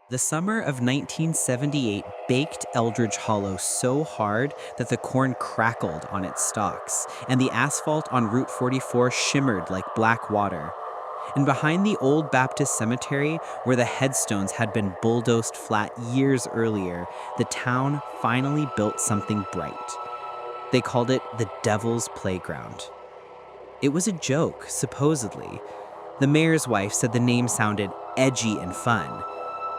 The summer of 1978 baked Eldridge Hollow so hard that the corn crackled on its stalks, and the asphalt on Route 44 shimmered like black water. And behind the old Baptist cemetery, where the headstones had been bulldozed flat years earlier, the town finally built something bright. They called it the Devil's Playground. It was a joke, supposedly. The mayor's wife said the name sounded edgy and fun.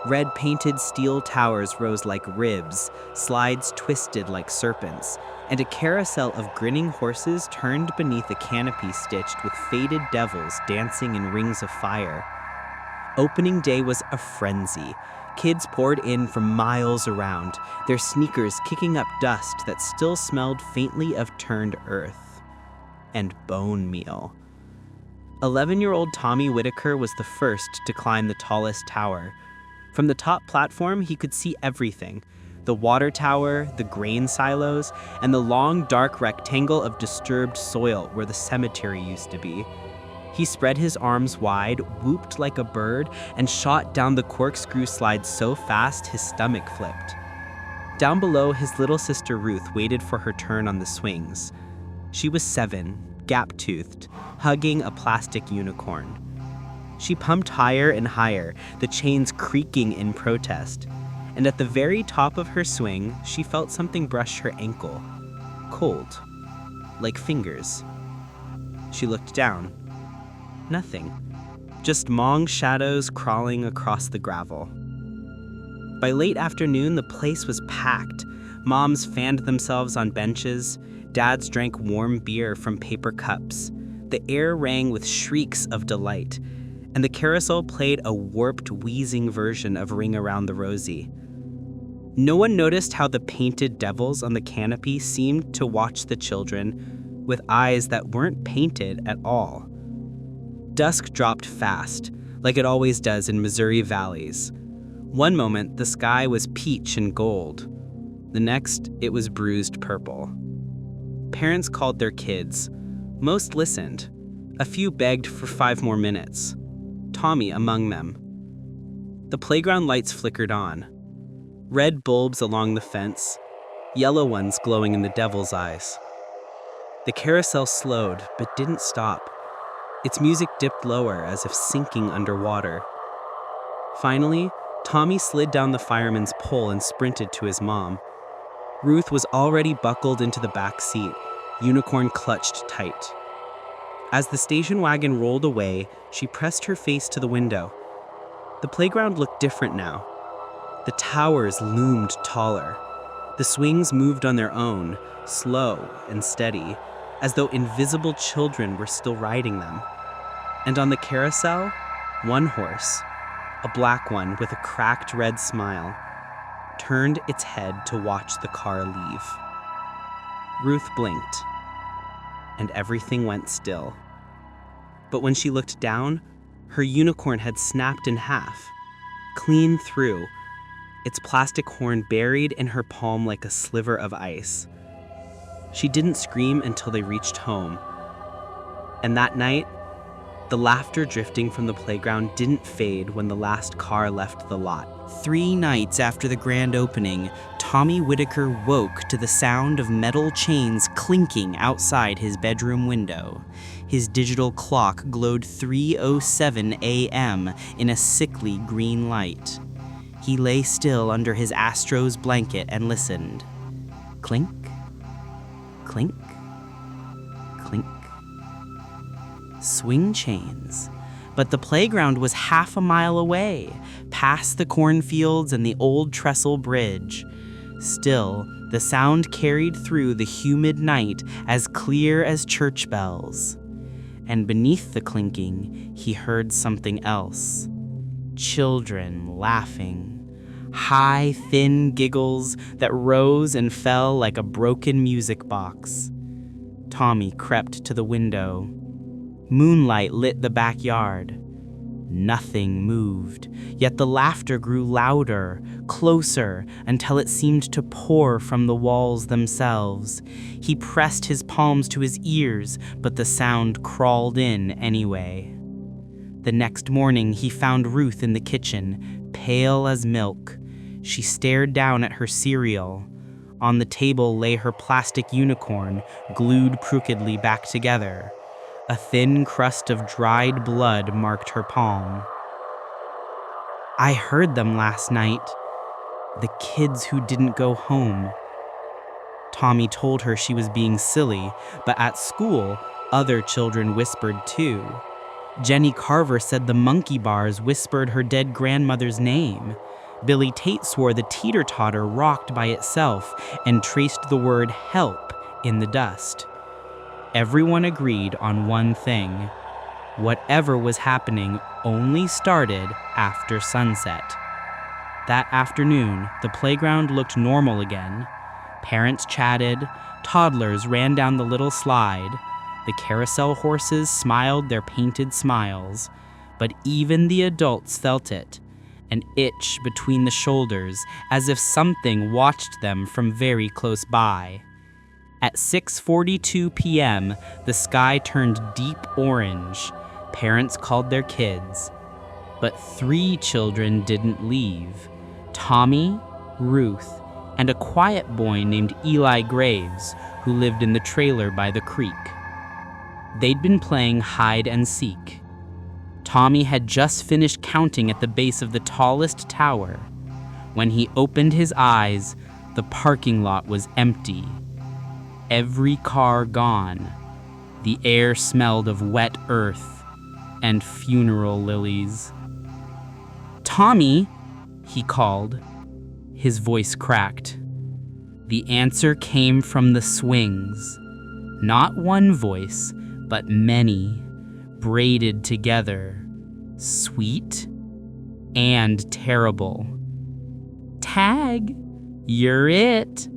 Red-painted steel towers rose like ribs, slides twisted like serpents, and a carousel of grinning horses turned beneath a canopy stitched with faded devils dancing in rings of fire. Opening day was a frenzy. Kids poured in from miles around, their sneakers kicking up dust that still smelled faintly of turned earth and bone meal. 11-year-old Tommy Whitaker was the first to climb the tallest tower. From the top platform, he could see everything: the water tower, the grain silos, and the long, dark rectangle of disturbed soil where the cemetery used to be. He spread his arms wide, whooped like a bird, and shot down the corkscrew slide so fast his stomach flipped. Down below, his little sister Ruth waited for her turn on the swings. She was 7, gap-toothed, hugging a plastic unicorn. She pumped higher and higher, the chains creaking in protest. And at the very top of her swing, she felt something brush her ankle. Cold. Like fingers. She looked down. Nothing. Just long shadows crawling across the gravel. By late afternoon, the place was packed. Moms fanned themselves on benches. Dads drank warm beer from paper cups. The air rang with shrieks of delight. And the carousel played a warped, wheezing version of Ring Around the Rosie. No one noticed how the painted devils on the canopy seemed to watch the children with eyes that weren't painted at all. Dusk dropped fast, like it always does in Missouri valleys. One moment, the sky was peach and gold. The next, it was bruised purple. Parents called their kids. Most listened. A few begged for 5 more minutes. Tommy among them. The playground lights flickered on. Red bulbs along the fence, yellow ones glowing in the devil's eyes. The carousel slowed, but didn't stop. Its music dipped lower, as if sinking underwater. Finally, Tommy slid down the fireman's pole and sprinted to his mom. Ruth was already buckled into the back seat, unicorn clutched tight. As the station wagon rolled away, she pressed her face to the window. The playground looked different now. The towers loomed taller. The swings moved on their own, slow and steady, as though invisible children were still riding them. And on the carousel, one horse, a black one with a cracked red smile, turned its head to watch the car leave. Ruth blinked, and everything went still. But when she looked down, her unicorn had snapped in half, clean through, its plastic horn buried in her palm like a sliver of ice. She didn't scream until they reached home. And that night, the laughter drifting from the playground didn't fade when the last car left the lot. 3 nights after the grand opening, Tommy Whitaker woke to the sound of metal chains clinking outside his bedroom window. His digital clock glowed 3:07 a.m. in a sickly green light. He lay still under his Astros blanket and listened. Clink, clink, clink. Swing chains. But the playground was half a mile away, past the cornfields and the old trestle bridge. Still, the sound carried through the humid night as clear as church bells. And beneath the clinking, he heard something else. Children laughing. High, thin giggles that rose and fell like a broken music box. Tommy crept to the window. Moonlight lit the backyard. Nothing moved, yet the laughter grew louder, closer, until it seemed to pour from the walls themselves. He pressed his palms to his ears, but the sound crawled in anyway. The next morning, he found Ruth in the kitchen, Pale as milk, she stared down at her cereal. On the table lay her plastic unicorn, glued crookedly back together. A thin crust of dried blood marked her palm. I heard them last night. The kids who didn't go home. Tommy told her she was being silly, but at school, other children whispered too. Jenny Carver said the monkey bars whispered her dead grandmother's name. Billy Tate swore the teeter-totter rocked by itself and traced the word help in the dust. Everyone agreed on one thing. Whatever was happening only started after sunset. That afternoon, the playground looked normal again. Parents chatted, toddlers ran down the little slide. The carousel horses smiled their painted smiles, but even the adults felt it, an itch between the shoulders, as if something watched them from very close by. At 6:42 p.m., the sky turned deep orange. Parents called their kids. But 3 children didn't leave. Tommy, Ruth, and a quiet boy named Eli Graves, who lived in the trailer by the creek. They'd been playing hide and seek. Tommy had just finished counting at the base of the tallest tower. When he opened his eyes, the parking lot was empty. Every car gone. The air smelled of wet earth and funeral lilies. "Tommy," he called. His voice cracked. The answer came from the swings. Not one voice, but many, braided together, sweet and terrible. "Tag, you're it."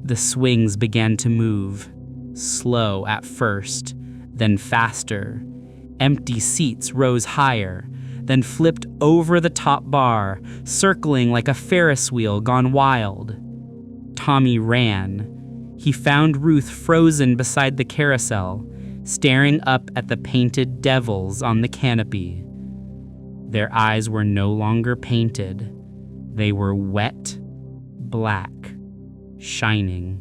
The swings began to move, slow at first, then faster. Empty seats rose higher, then flipped over the top bar, circling like a Ferris wheel gone wild. Tommy ran. He found Ruth frozen beside the carousel, staring up at the painted devils on the canopy. Their eyes were no longer painted. They were wet, black, shining.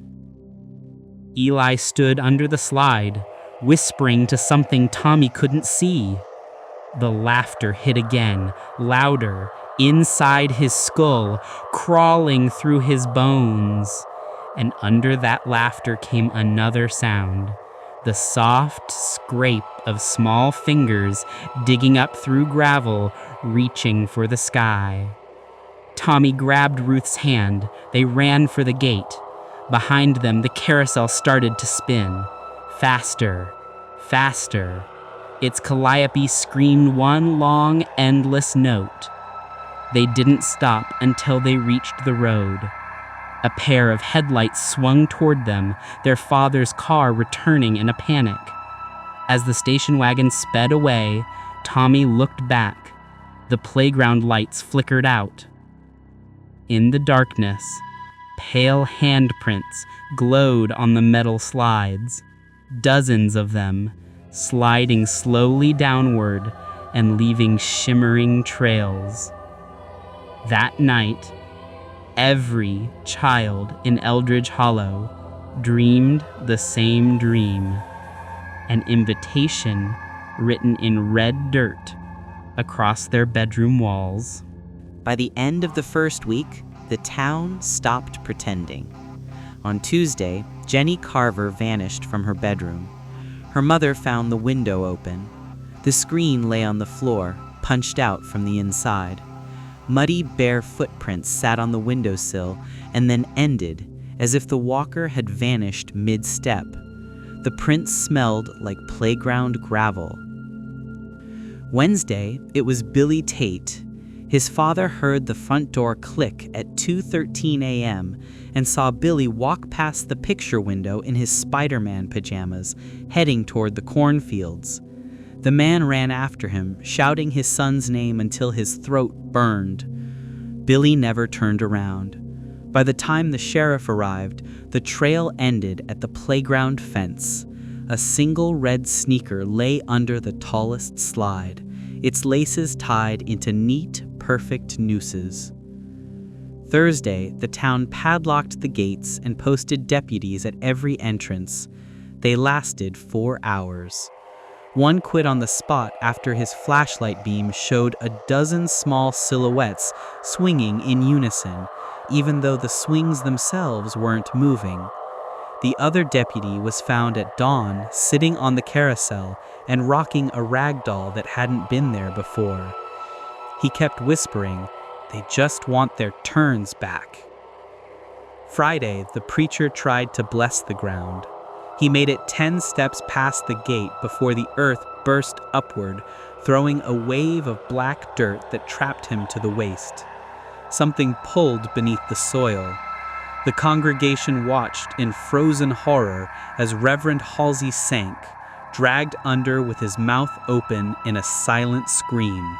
Eli stood under the slide, whispering to something Tommy couldn't see. The laughter hit again, louder, inside his skull, crawling through his bones. And under that laughter came another sound. The soft scrape of small fingers digging up through gravel, reaching for the sky. Tommy grabbed Ruth's hand. They ran for the gate. Behind them, the carousel started to spin. Faster, faster. Its calliope screamed one long, endless note. They didn't stop until they reached the road. A pair of headlights swung toward them, their father's car returning in a panic. As the station wagon sped away, Tommy looked back. The playground lights flickered out. In the darkness, pale handprints glowed on the metal slides, dozens of them, sliding slowly downward and leaving shimmering trails. That night, every child in Eldridge Hollow dreamed the same dream, an invitation written in red dirt across their bedroom walls. By the end of the first week, the town stopped pretending. On Tuesday, Jenny Carver vanished from her bedroom. Her mother found the window open. The screen lay on the floor, punched out from the inside. Muddy, bare footprints sat on the windowsill and then ended, as if the walker had vanished mid-step. The prints smelled like playground gravel. Wednesday, it was Billy Tate. His father heard the front door click at 2:13 a.m. and saw Billy walk past the picture window in his Spider-Man pajamas, heading toward the cornfields. The man ran after him, shouting his son's name until his throat burned. Billy never turned around. By the time the sheriff arrived, the trail ended at the playground fence. A single red sneaker lay under the tallest slide, its laces tied into neat, perfect nooses. Thursday, the town padlocked the gates and posted deputies at every entrance. They lasted 4 hours. One quit on the spot after his flashlight beam showed a dozen small silhouettes swinging in unison, even though the swings themselves weren't moving. The other deputy was found at dawn sitting on the carousel and rocking a rag doll that hadn't been there before. He kept whispering, "They just want their turns back." Friday, the preacher tried to bless the ground. He made it 10 steps past the gate before the earth burst upward, throwing a wave of black dirt that trapped him to the waist. Something pulled beneath the soil. The congregation watched in frozen horror as Reverend Halsey sank, dragged under with his mouth open in a silent scream.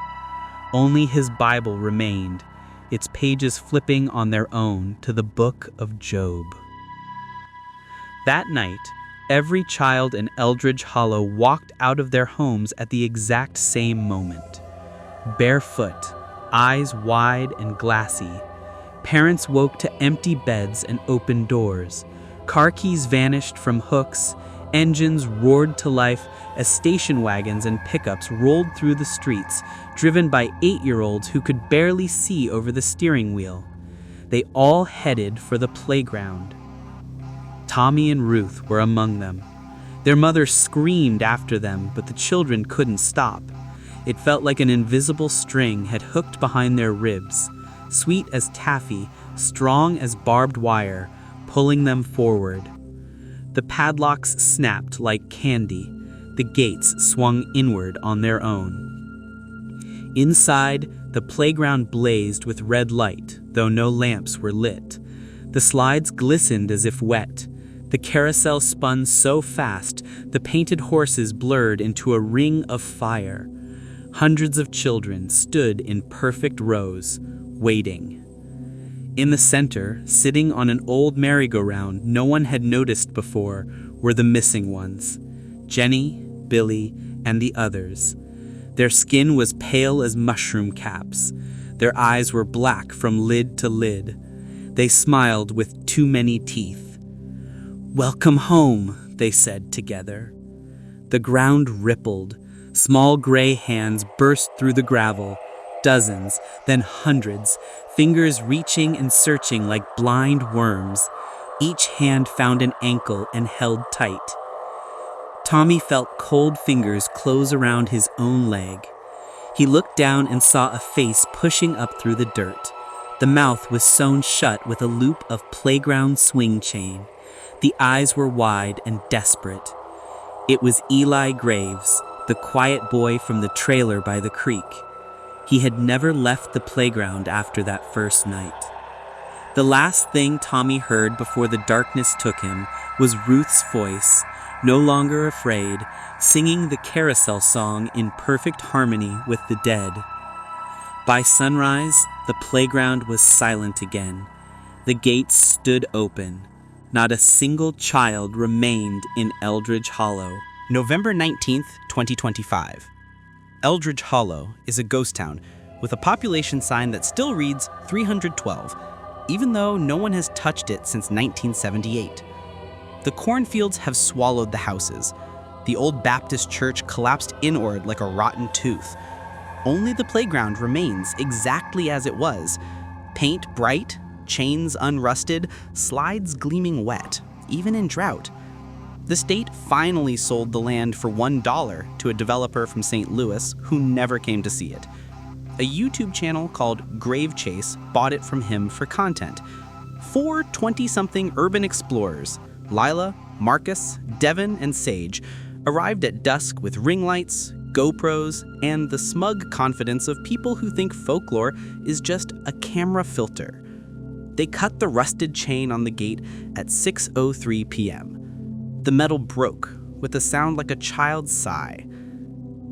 Only his Bible remained, its pages flipping on their own to the book of Job. That night, every child in Eldridge Hollow walked out of their homes at the exact same moment. Barefoot, eyes wide and glassy. Parents woke to empty beds and open doors. Car keys vanished from hooks. Engines roared to life as station wagons and pickups rolled through the streets, driven by 8-year-olds who could barely see over the steering wheel. They all headed for the playground. Tommy and Ruth were among them. Their mother screamed after them, but the children couldn't stop. It felt like an invisible string had hooked behind their ribs, sweet as taffy, strong as barbed wire, pulling them forward. The padlocks snapped like candy. The gates swung inward on their own. Inside, the playground blazed with red light, though no lamps were lit. The slides glistened as if wet. The carousel spun so fast, the painted horses blurred into a ring of fire. Hundreds of children stood in perfect rows, waiting. In the center, sitting on an old merry-go-round no one had noticed before, were the missing ones: Jenny, Billy, and the others. Their skin was pale as mushroom caps. Their eyes were black from lid to lid. They smiled with too many teeth. "Welcome home," they said together. The ground rippled. Small gray hands burst through the gravel. Dozens, then hundreds, fingers reaching and searching like blind worms. Each hand found an ankle and held tight. Tommy felt cold fingers close around his own leg. He looked down and saw a face pushing up through the dirt. The mouth was sewn shut with a loop of playground swing chain. The eyes were wide and desperate. It was Eli Graves, the quiet boy from the trailer by the creek. He had never left the playground after that first night. The last thing Tommy heard before the darkness took him was Ruth's voice, no longer afraid, singing the carousel song in perfect harmony with the dead. By sunrise, the playground was silent again. The gates stood open. Not a single child remained in Eldridge Hollow. November 19th, 2025. Eldridge Hollow is a ghost town with a population sign that still reads 312, even though no one has touched it since 1978. The cornfields have swallowed the houses. The old Baptist church collapsed inward like a rotten tooth. Only the playground remains exactly as it was. Paint bright, chains unrusted, slides gleaming wet, even in drought. The state finally sold the land for $1 to a developer from St. Louis who never came to see it. A YouTube channel called Grave Chase bought it from him for content. 4 20-something urban explorers, Lila, Marcus, Devin, and Sage, arrived at dusk with ring lights, GoPros, and the smug confidence of people who think folklore is just a camera filter. They cut the rusted chain on the gate at 6:03 p.m. The metal broke with a sound like a child's sigh.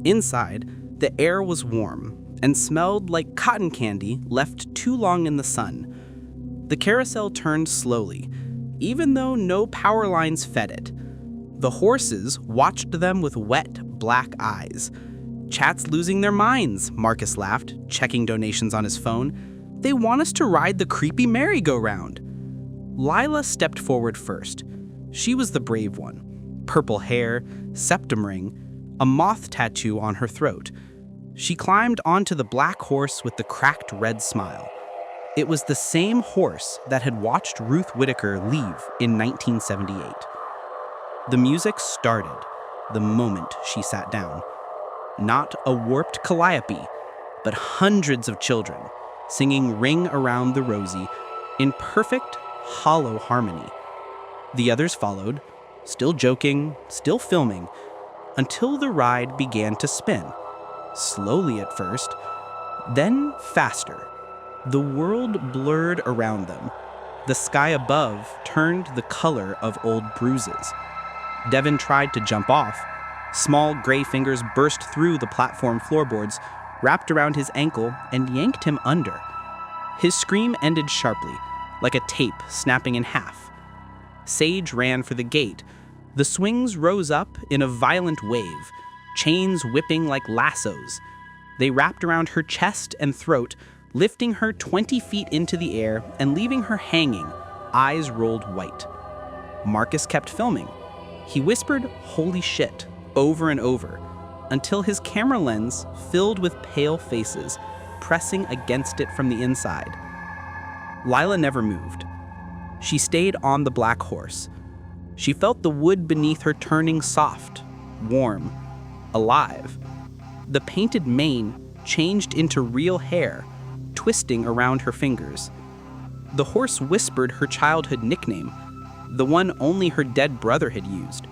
Inside, the air was warm and smelled like cotton candy left too long in the sun. The carousel turned slowly, even though no power lines fed it. The horses watched them with wet, black eyes. Chat's losing their minds, Marcus laughed, checking donations on his phone. They want us to ride the creepy merry-go-round. Lila stepped forward first. She was the brave one. Purple hair, septum ring, a moth tattoo on her throat. She climbed onto the black horse with the cracked red smile. It was the same horse that had watched Ruth Whitaker leave in 1978. The music started the moment she sat down. Not a warped calliope, but hundreds of children singing Ring Around the Rosie in perfect, hollow harmony. The others followed, still joking, still filming, until the ride began to spin. Slowly at first, then faster. The world blurred around them. The sky above turned the color of old bruises. Devin tried to jump off. Small gray fingers burst through the platform floorboards, wrapped around his ankle, and yanked him under. His scream ended sharply, like a tape snapping in half. Sage ran for the gate. The swings rose up in a violent wave, chains whipping like lassos. They wrapped around her chest and throat, lifting her 20 feet into the air and leaving her hanging, eyes rolled white. Marcus kept filming. He whispered, "Holy shit," over and over, until his camera lens filled with pale faces, pressing against it from the inside. Lila never moved. She stayed on the black horse. She felt the wood beneath her turning soft, warm, alive. The painted mane changed into real hair, twisting around her fingers. The horse whispered her childhood nickname, the one only her dead brother had used.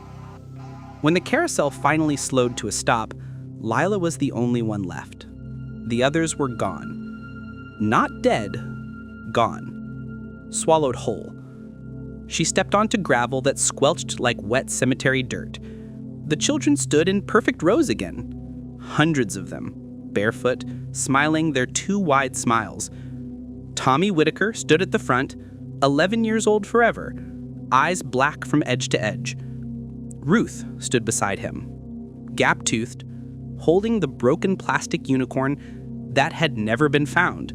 When the carousel finally slowed to a stop, Lila was the only one left. The others were gone. Not dead, gone. Swallowed whole. She stepped onto gravel that squelched like wet cemetery dirt. The children stood in perfect rows again. Hundreds of them, barefoot, smiling their two wide smiles. Tommy Whitaker stood at the front, 11 years old forever, eyes black from edge to edge. Ruth stood beside him, gap-toothed, holding the broken plastic unicorn that had never been found.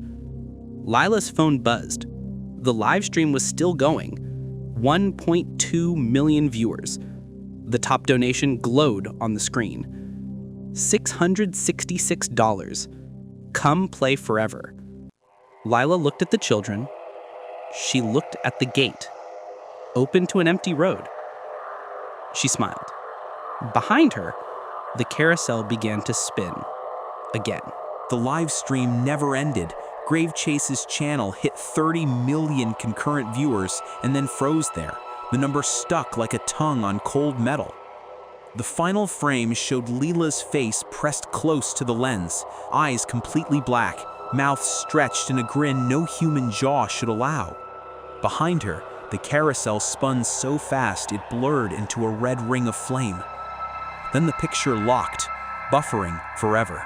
Lila's phone buzzed. The live stream was still going. 1.2 million viewers. The top donation glowed on the screen. $666. Come play forever. Lila looked at the children. She looked at the gate, open to an empty road. She smiled. Behind her, the carousel began to spin again. The live stream never ended. Grave Chase's channel hit 30 million concurrent viewers and then froze there. The number stuck like a tongue on cold metal. The final frame showed Leela's face pressed close to the lens, eyes completely black, mouth stretched in a grin no human jaw should allow. Behind her, the carousel spun so fast it blurred into a red ring of flame. Then the picture locked, buffering forever.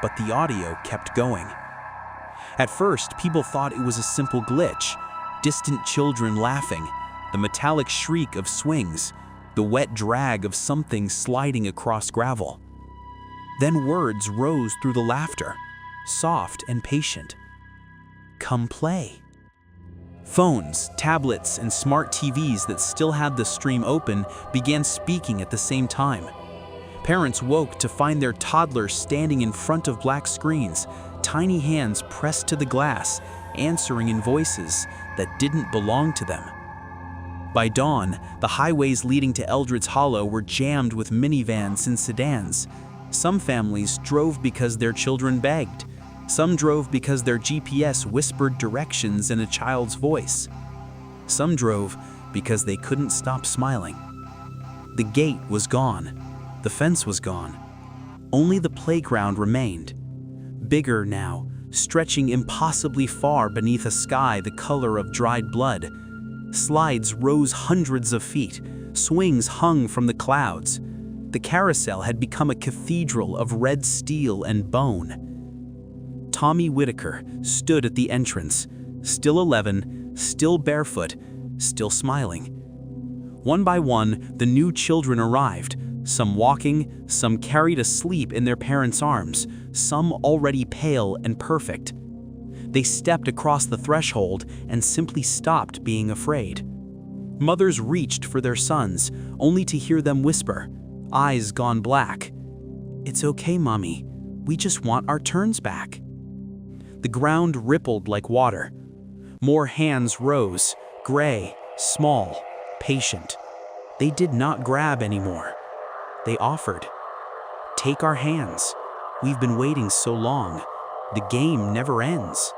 But the audio kept going. At first, people thought it was a simple glitch. Distant children laughing, the metallic shriek of swings, the wet drag of something sliding across gravel. Then words rose through the laughter, soft and patient. Come play. Phones, tablets, and smart TVs that still had the stream open began speaking at the same time. Parents woke to find their toddler standing in front of black screens, tiny hands pressed to the glass, answering in voices that didn't belong to them. By dawn, the highways leading to Eldred's Hollow were jammed with minivans and sedans. Some families drove because their children begged. Some drove because their GPS whispered directions in a child's voice. Some drove because they couldn't stop smiling. The gate was gone. The fence was gone. Only the playground remained. Bigger now, stretching impossibly far beneath a sky the color of dried blood. Slides rose hundreds of feet. Swings hung from the clouds. The carousel had become a cathedral of red steel and bone. Tommy Whitaker stood at the entrance, still 11, still barefoot, still smiling. One by one, the new children arrived, Some walking, some carried asleep in their parents' arms, some already pale and perfect. They stepped across the threshold and simply stopped being afraid. Mothers reached for their sons, only to hear them whisper, eyes gone black, "It's okay, Mommy. We just want our turns back." The ground rippled like water. More hands rose, gray, small, patient. They did not grab anymore. They offered. "Take our hands. We've been waiting so long. The game never ends."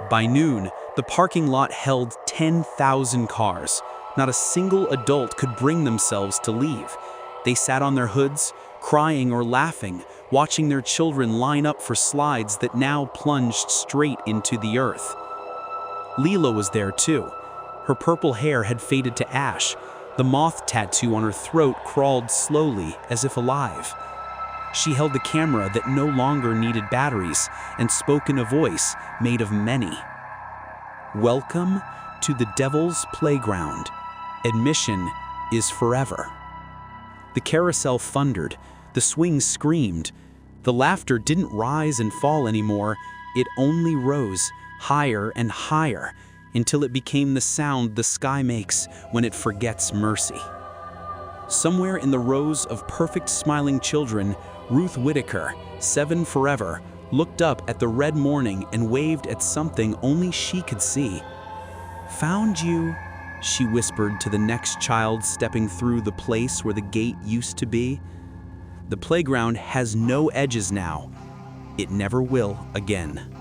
By noon, the parking lot held 10,000 cars. Not a single adult could bring themselves to leave. They sat on their hoods, crying or laughing, watching their children line up for slides that now plunged straight into the earth. Leela was there too. Her purple hair had faded to ash. The moth tattoo on her throat crawled slowly, as if alive. She held the camera that no longer needed batteries and spoke in a voice made of many. "Welcome to the Devil's Playground. Admission is forever." The carousel thundered. The swings screamed. The laughter didn't rise and fall anymore. It only rose, higher and higher, until it became the sound the sky makes when it forgets mercy. Somewhere in the rows of perfect smiling children, Ruth Whitaker, 7 forever, looked up at the red morning and waved at something only she could see. "Found you," she whispered to the next child stepping through the place where the gate used to be. The playground has no edges now. It never will again.